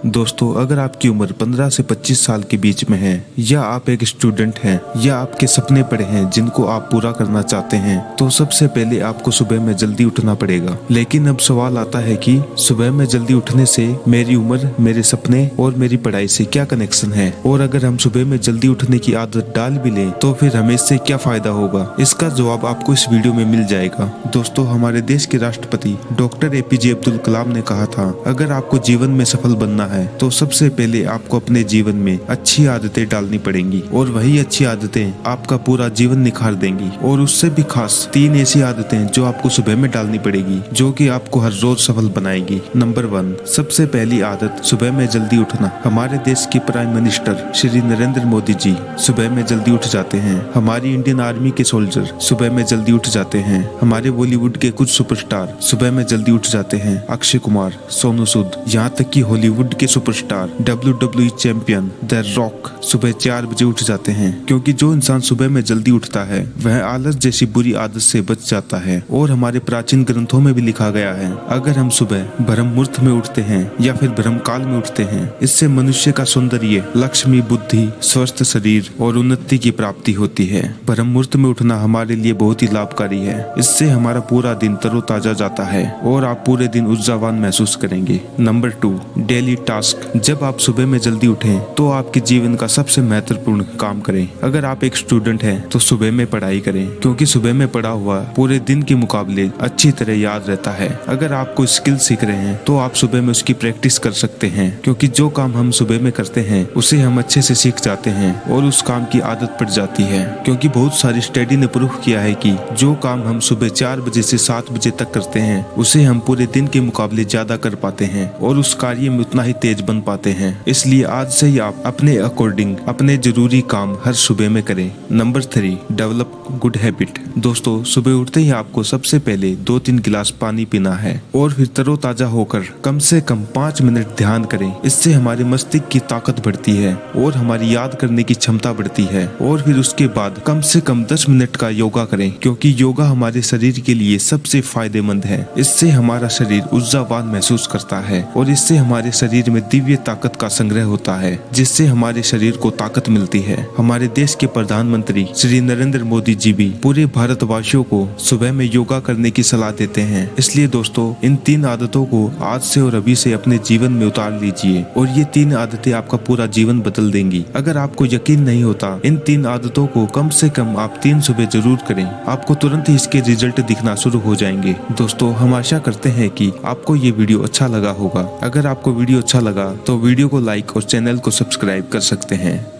दोस्तों, अगर आपकी उम्र 15 से 25 साल के बीच में है, या आप एक स्टूडेंट हैं, या आपके सपने पड़े हैं जिनको आप पूरा करना चाहते हैं, तो सबसे पहले आपको सुबह में जल्दी उठना पड़ेगा। लेकिन अब सवाल आता है कि सुबह में जल्दी उठने से मेरी उम्र, मेरे सपने और मेरी पढ़ाई से क्या कनेक्शन है, और अगर हम सुबह में जल्दी उठने की आदत डाल भी लें तो फिर हमें इससे क्या फायदा होगा। इसका जवाब आपको इस वीडियो में मिल जाएगा। दोस्तों, हमारे देश के राष्ट्रपति डॉक्टर APJ अब्दुल कलाम ने कहा था, अगर आपको जीवन में सफल बनना है तो सबसे पहले आपको अपने जीवन में अच्छी आदतें डालनी पड़ेंगी, और वही अच्छी आदतें आपका पूरा जीवन निखार देंगी। और उससे भी खास 3 ऐसी आदतें जो आपको सुबह में डालनी पड़ेगी, जो कि आपको हर रोज सफल बनाएगी। नंबर 1, सबसे पहली आदत सुबह में जल्दी उठना। हमारे देश के प्राइम मिनिस्टर श्री नरेंद्र मोदी जी सुबह में जल्दी उठ जाते हैं। हमारी इंडियन आर्मी के सोल्जर सुबह में जल्दी उठ जाते हैं। हमारे बॉलीवुड के कुछ सुपरस्टार सुबह में जल्दी उठ जाते हैं। अक्षय कुमार, सोनू सूद, यहाँ तक कि हॉलीवुड के superstar WWE champion the rock सुबह 4 बजे उठ जाते हैं। क्योंकि जो इंसान सुबह में जल्दी उठता है वह आलस जैसी बुरी आदत से बच जाता है। और हमारे प्राचीन ग्रंथों में भी लिखा गया है, अगर हम सुबह ब्रह्म मुहूर्त में उठते हैं या फिर ब्रह्म काल में उठते हैं, इससे मनुष्य का सौंदर्य, लक्ष्मी, बुद्धि, स्वस्थ शरीर और उन्नति की प्राप्ति होती है। ब्रह्म मुहूर्त में उठना हमारे लिए बहुत ही लाभकारी है। इससे हमारा पूरा दिन तरोताजा जाता है और आप पूरे दिन ऊर्जावान महसूस करेंगे। Number 2, daily task. जब आप सुबह में जल्दी उठें तो आपके जीवन का सबसे महत्वपूर्ण काम करें। अगर आप एक स्टूडेंट हैं तो सुबह में पढ़ाई करें, क्योंकि सुबह में पढ़ा हुआ पूरे दिन के मुकाबले अच्छी तरह याद रहता है। अगर आप कोई स्किल सीख रहे हैं तो आप सुबह में उसकी प्रैक्टिस कर सकते हैं, क्योंकि जो काम हम सुबह में करते हैं उसे हम अच्छे से सीख जाते हैं और उस काम की आदत पड़ जाती है। क्योंकि बहुत सारी स्टडी ने प्रूफ किया है कि जो काम हम सुबह 4 बजे से 7 बजे तक करते हैं उसे हम पूरे दिन के मुकाबले ज्यादा कर पाते हैं और उस कार्य में उतना ही तेज बन पाते हैं। इसलिए आज से ही आप अपने अकॉर्डिंग अपने जरूरी काम हर सुबह में करें। Number 3, develop good habit. दोस्तों, सुबह उठते ही आपको सबसे पहले 2-3 गिलास पानी पीना है और फिर तरोताजा होकर कम से कम 5 मिनट ध्यान करें। इससे हमारे मस्तिष्क की ताकत बढ़ती है और हमारी याद करने की क्षमता बढ़ती है। और फिर उसके बाद कम से कम 10 मिनट का योगा करें, क्योंकि योगा हमारे शरीर के लिए सबसे फायदेमंद है। इससे हमारा शरीर ऊर्जावान महसूस करता है और इससे हमारे शरीर में दिव्य ताकत का संग्रह होता है, जिससे हमारे शरीर को ताकत मिलती है। हमारे देश के प्रधानमंत्री श्री नरेंद्र मोदी जी भी पूरे भारतवासियों को सुबह में योगा करने की सलाह देते हैं। इसलिए दोस्तों, इन 3 आदतों को आज से और अभी से अपने जीवन में उतार लीजिए और ये 3 आदतें आपका पूरा जीवन बदल देंगी। अगर आपको यकीन नहीं होता, इन 3 आदतों को कम से कम आप 3 सुबह जरूर करें, आपको तुरंत ही इसके रिजल्ट दिखना शुरू हो जाएंगे। दोस्तों, हम आशा करते हैं कि आपको ये वीडियो अच्छा लगा होगा। अगर आपको वीडियो अच्छा लगा तो वीडियो को लाइक और चैनल को सब्सक्राइब कर सकते हैं।